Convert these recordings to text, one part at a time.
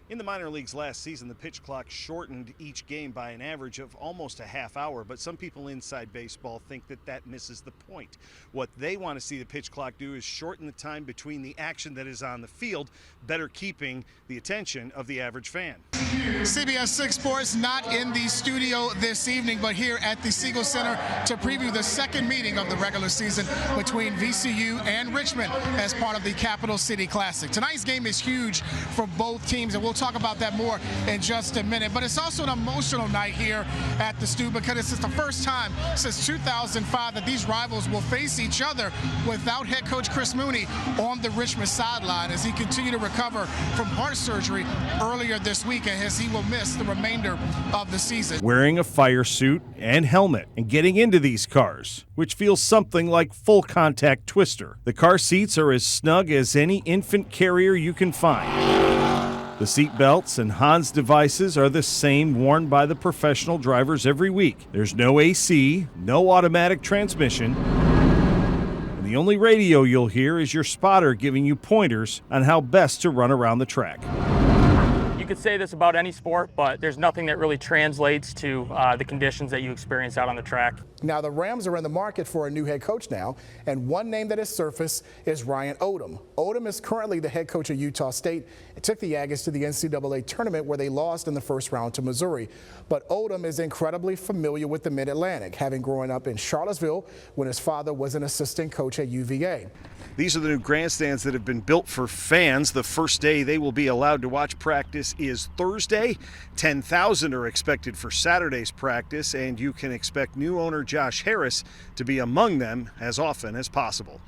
In the minor leagues last season, the pitch clock shortened each game by an average of almost a half hour, but some people inside baseball think that that misses the point. What they want to see the pitch clock do is shorten the time between the action that is on the field, better keeping the attention of the average fan. CBS 6 Sports not in the studio this evening, but here at the Siegel Center to preview the second meeting of the regular season between VCU and Richmond as part of the Capital City Classic. Tonight's game is huge for both teams, and we'll talk about that more in just a minute. But it's also an emotional night here at the Stu because it's the first time since 2005 that these rivals will face each other without head coach Chris Mooney on the Richmond sideline as he continued to recover from heart surgery earlier this week, as he will miss the remainder of the season. Wearing a fire suit and helmet and getting into these cars, which feels something like full contact twister. The car seats are as snug as any infant carrier you can find. The seat belts and Hans devices are the same worn by the professional drivers every week. There's no AC, no automatic transmission, and the only radio you'll hear is your spotter giving you pointers on how best to run around the track. You could say this about any sport, but there's nothing that really translates to the conditions that you experience out on the track. Now, the Rams are in the market for a new head coach now, and one name that has surfaced is Ryan Odom. Odom is currently the head coach of Utah State. It took the Aggies to the NCAA tournament where they lost in the first round to Missouri. But Odom is incredibly familiar with the Mid-Atlantic, having grown up in Charlottesville when his father was an assistant coach at UVA. These are the new grandstands that have been built for fans. The first day they will be allowed to watch practice is Thursday. 10,000 are expected for Saturday's practice, and you can expect new owner Josh Harris to be among them as often as possible.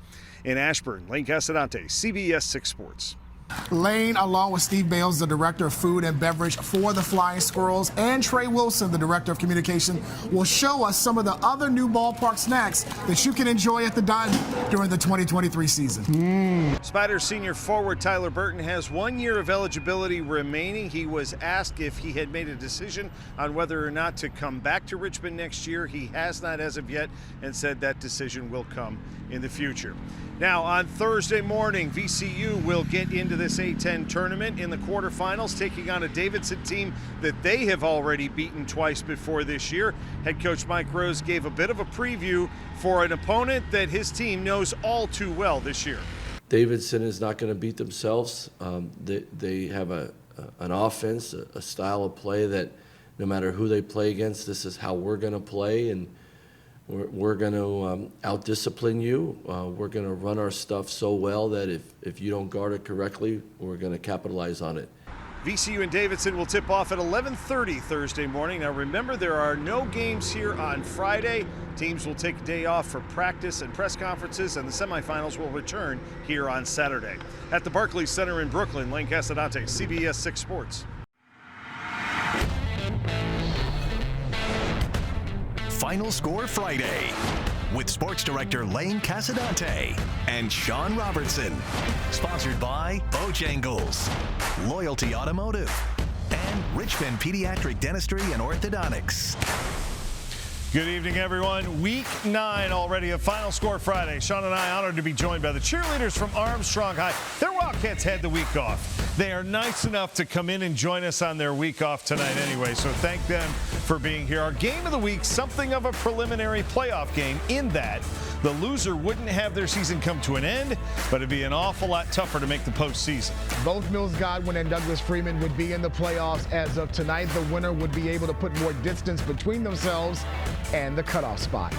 In Ashburn, Lane Casadante, CBS 6 Sports. Lane, along with Steve Bales, the director of food and beverage for the Flying Squirrels, and Trey Wilson, the director of communication, will show us some of the other new ballpark snacks that you can enjoy at the Diamond during the 2023 season. Spiders senior forward Tyler Burton has 1 year of eligibility remaining. He was asked if he had made a decision on whether or not to come back to Richmond next year. He has not as of yet, and said that decision will come in the future. Now, on Thursday morning, VCU will get into this A-10 tournament in the quarterfinals, taking on a Davidson team that they have already beaten twice before this year. Head coach Mike Rose gave a bit of a preview for an opponent that his team knows all too well this year. Davidson is not going to beat themselves. They have an offense, a style of play that no matter who they play against, this is how we're going to play, and we're going to out-discipline you. We're going to run our stuff so well that if you don't guard it correctly, we're going to capitalize on it. VCU and Davidson will tip off at 11:30 Thursday morning. Now remember, there are no games here on Friday. Teams will take a day off for practice and press conferences, and the semifinals will return here on Saturday. At the Barclays Center in Brooklyn, Lane Casadante, CBS 6 Sports. Final Score Friday with Sports Director Lane Casadante and Sean Robertson. Sponsored by Bojangles, Loyalty Automotive, and Richmond Pediatric Dentistry and Orthodontics. Good evening, everyone. Week 9 already of Final Score Friday. Sean and I honored to be joined by the cheerleaders from Armstrong High. Their Wildcats had the week off. They are nice enough to come in and join us on their week off tonight anyway, so thank them for being here. Our game of the week, something of a preliminary playoff game in that the loser wouldn't have their season come to an end, but it'd be an awful lot tougher to make the postseason. Both Mills Godwin and Douglas Freeman would be in the playoffs as of tonight. The winner would be able to put more distance between themselves and the cutoff spot.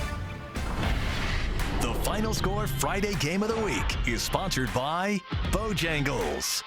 The Final Score Friday Game of the Week is sponsored by Bojangles.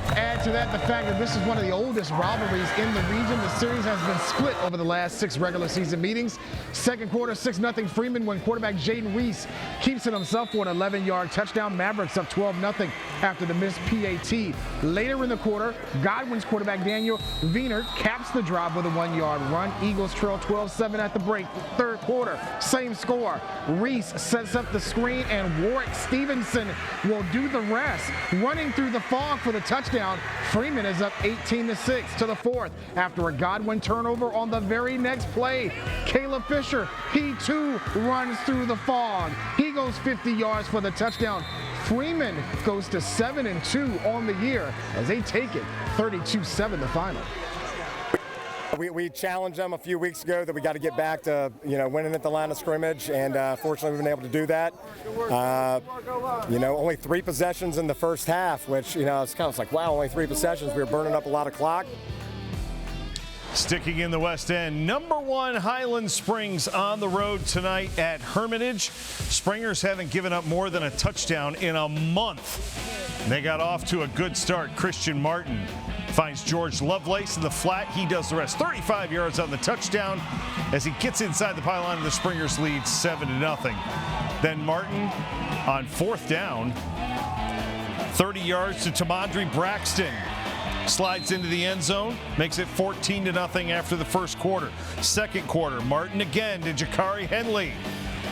Add to that the fact that this is one of the oldest rivalries in the region. The series has been split over the last 6 regular season meetings. Second quarter, 6-0 Freeman when quarterback Jaden Reese keeps it himself for an 11-yard touchdown. Mavericks up 12-0 after the missed PAT. Later in the quarter, Godwin's quarterback Daniel Wiener caps the drive with a 1-yard run. Eagles trail 12-7 at the break. Third quarter, same score. Reese sets up the screen and Warwick Stevenson will do the rest, running through the fog for the touchdown. Freeman is up 18-6 to the fourth after a Godwin turnover on the very next play. Caleb Fisher, he too runs through the fog. He goes 50 yards for the touchdown. Freeman goes to 7-2 on the year as they take it 32-7 the final. We challenged them a few weeks ago that we got to get back to, winning at the line of scrimmage, and fortunately we've been able to do that. Only 3 possessions in the first half, which, it's kind of like, wow, only 3 possessions. We were burning up a lot of clock. Sticking in the West End, number 1 Highland Springs on the road tonight at Hermitage. Springers haven't given up more than a touchdown in a month. They got off to a good start. Christian Martin finds George Lovelace in the flat. He does the rest. 35 yards on the touchdown as he gets inside the pylon and the Springers lead 7-0. Then Martin on 4th down, 30 yards to Tamandre Braxton. Slides into the end zone, makes it 14-0 after the first quarter. Second quarter, Martin again to Jakari Henley.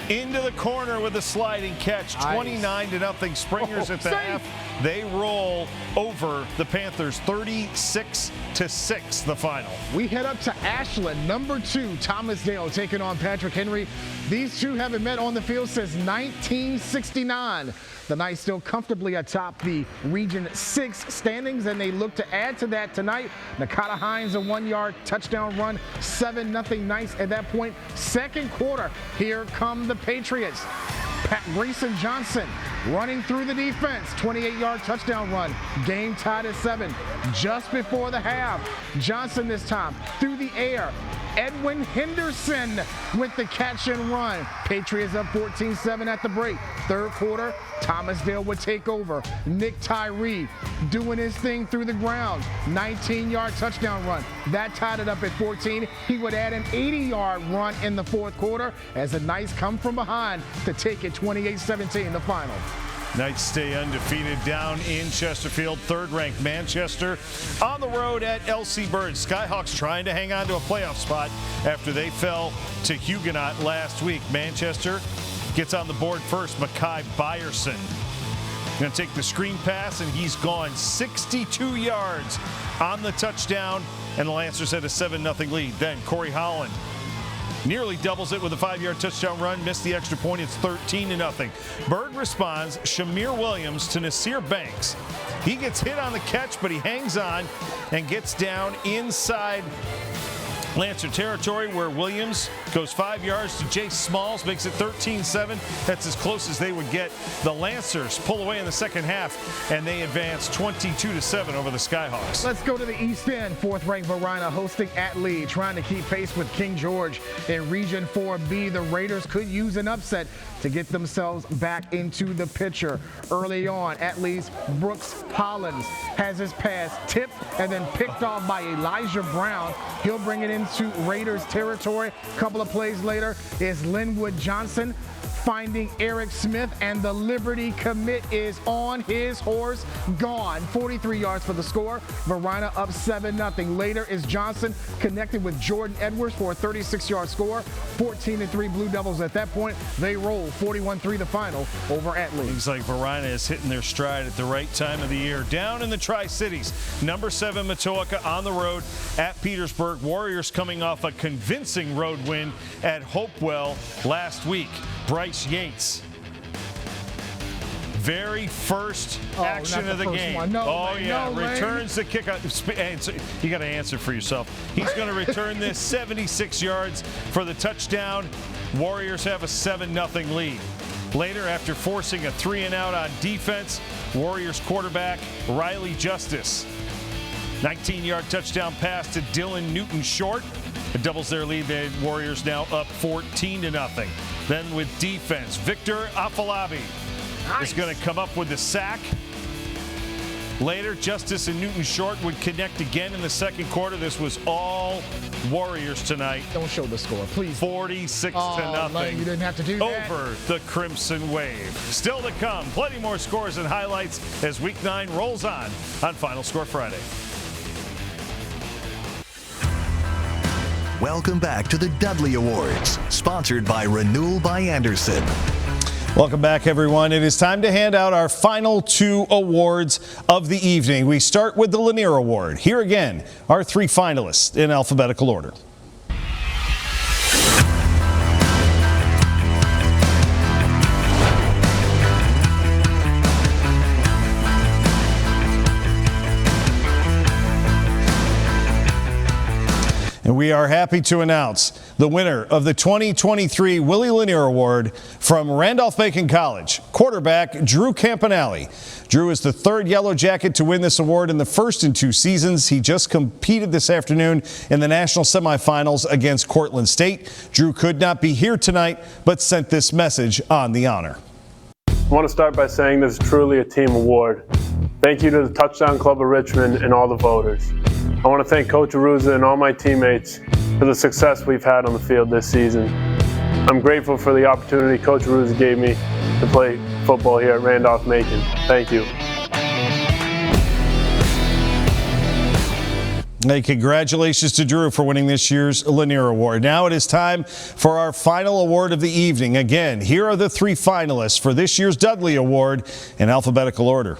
Into the corner with a sliding catch, 29-0. Springers at the half. They roll over the Panthers, 36-6 the final. We head up to Ashland, number 2, Thomasdale taking on Patrick Henry. These two haven't met on the field since 1969. The Knights still comfortably atop the Region 6 standings, and they look to add to that tonight. Nakata Hines, a 1-yard touchdown run, 7-0 Knights at that point. Second quarter, here come the Patriots. Grayson Johnson running through the defense, 28-yard touchdown run. Game tied at 7. Just before the half, Johnson this time through the air. Edwin Henderson with the catch and run. Patriots up 14-7 at the break. Third quarter, Thomasdale would take over. Nick Tyree doing his thing through the ground. 19-yard touchdown run. That tied it up at 14. He would add an 80-yard run in the fourth quarter as the Knights come from behind to take it 28-17 the final. Knights stay undefeated down in Chesterfield. Third-ranked Manchester on the road at LC Bird. Skyhawks trying to hang on to a playoff spot after they fell to Huguenot last week. Manchester gets on the board first. Makai Byerson going to take the screen pass, and he's gone 62 yards on the touchdown, and the Lancers had a 7-0 lead. Then Corey Holland nearly doubles it with a 5-yard touchdown run. Missed the extra point. It's 13-0. Bird responds. Shamir Williams to Nasir Banks. He gets hit on the catch, but he hangs on and gets down inside Lancer territory, where Williams goes 5 yards to Jace Smalls, makes it 13-7. That's as close as they would get. The Lancers pull away in the second half, and they advance 22-7 over the Skyhawks. Let's go to the East End. 4th-ranked Varina hosting at Lee, trying to keep pace with King George in Region 4B. The Raiders could use an upset to get themselves back into the picture. Early on, at least Brooks Hollins has his pass tipped and then picked off by Elijah Brown. He'll bring it into Raiders territory. A couple of plays later is Linwood Johnson finding Eric Smith, and the Liberty commit is on his horse, gone. 43 yards for the score. Varina up 7-0. Later is Johnson connected with Jordan Edwards for a 36-yard score. 14-3 Blue Devils at that point. They roll 41-3 the final over at Lee. Seems like Varina is hitting their stride at the right time of the year. Down in the Tri-Cities, number 7 Matoaka on the road at Petersburg. Warriors coming off a convincing road win at Hopewell last week. Bryce Yates, very first action of the game. Returns the kick. You got to answer for yourself. He's going to return this 76 yards for the touchdown. Warriors have a 7-0 lead. Later, after forcing a 3-and-out on defense, Warriors quarterback Riley Justice, 19-yard touchdown pass to Dylan Newton short. It doubles their lead. The Warriors now up 14-0. Then with defense, Victor Afalabi is going to come up with the sack. Later, Justice and Newton Short would connect again in the second quarter. This was all Warriors tonight. Don't show the score, please. 46-0. You didn't have to do that. Over the Crimson Wave. Still to come, plenty more scores and highlights as Week 9 rolls on Final Score Friday. Welcome back to the Dudley Awards, sponsored by Renewal by Anderson. Welcome back, everyone. It is time to hand out our final 2 awards of the evening. We start with the Lanier Award. Here again, our 3 finalists in alphabetical order. And we are happy to announce the winner of the 2023 Willie Lanier Award from Randolph-Macon College, quarterback Drew Campanale. Drew is the third Yellow Jacket to win this award in the first in 2 seasons. He just competed this afternoon in the national semifinals against Cortland State. Drew could not be here tonight, but sent this message on the honor. I want to start by saying this is truly a team award. Thank you to the Touchdown Club of Richmond and all the voters. I want to thank Coach Aruza and all my teammates for the success we've had on the field this season. I'm grateful for the opportunity Coach Aruza gave me to play football here at Randolph-Macon. Thank you. Hey, congratulations to Drew for winning this year's Lanier Award. Now it is time for our final award of the evening. Again, here are the 3 finalists for this year's Dudley Award in alphabetical order.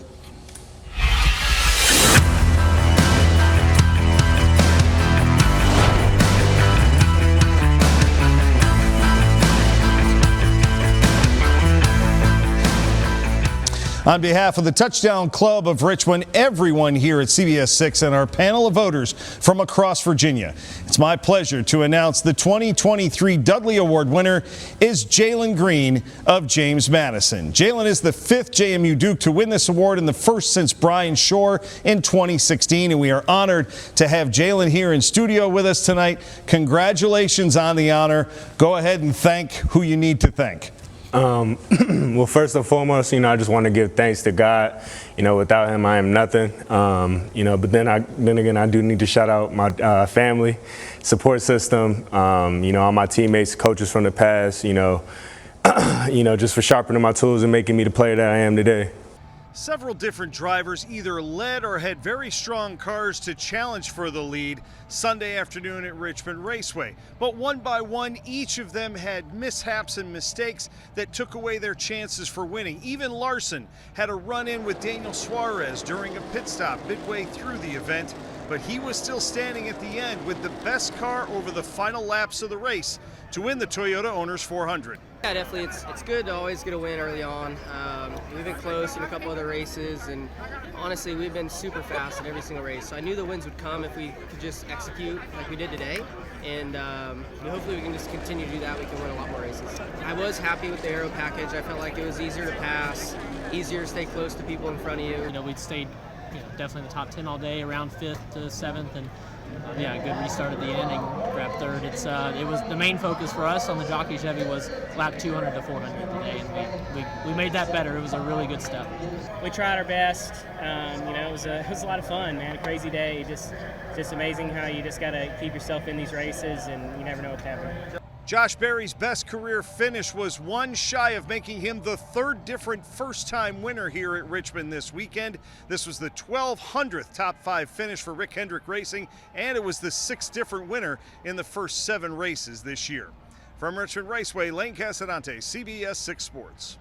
On behalf of the Touchdown Club of Richmond, everyone here at CBS 6 and our panel of voters from across Virginia, it's my pleasure to announce the 2023 Dudley Award winner is Jalen Green of James Madison. Jalen is the 5th JMU Duke to win this award and the first since Brian Shore in 2016, and we are honored to have Jalen here in studio with us tonight. Congratulations on the honor. Go ahead and thank who you need to thank. Well, first and foremost, I just want to give thanks to God. Without him, I am nothing. But then again, I do need to shout out my family, support system, all my teammates, coaches from the past, just for sharpening my tools and making me the player that I am today. Several different drivers either led or had very strong cars to challenge for the lead Sunday afternoon at Richmond Raceway. But one by one, each of them had mishaps and mistakes that took away their chances for winning. Even Larson had a run-in with Daniel Suarez during a pit stop midway through the event, but he was still standing at the end with the best car over the final laps of the race to win the Toyota Owners 400. Yeah, definitely. It's good to always get a win early on. We've been close in a couple other races, and honestly, we've been super fast in every single race. So I knew the wins would come if we could just execute like we did today, and hopefully we can just continue to do that. We can win a lot more races. I was happy with the aero package. I felt like it was easier to pass, easier to stay close to people in front of you. We'd stayed definitely in the top 10 all day, around 5th to 7th, and a good restart at the end and grab 3rd. It was the main focus for us on the jockey Chevy was lap 200 to 400 today, and we made that better. It was a really good step. We tried our best. It was a lot of fun, man. A crazy day. Just amazing how you just got to keep yourself in these races, and you never know what's happening. Josh Berry's best career finish was one shy of making him the 3rd different first-time winner here at Richmond this weekend. This was the 1,200th top 5 finish for Rick Hendrick Racing, and it was the 6th different winner in the first 7 races this year. From Richmond Raceway, Lane Casadante, CBS 6 Sports.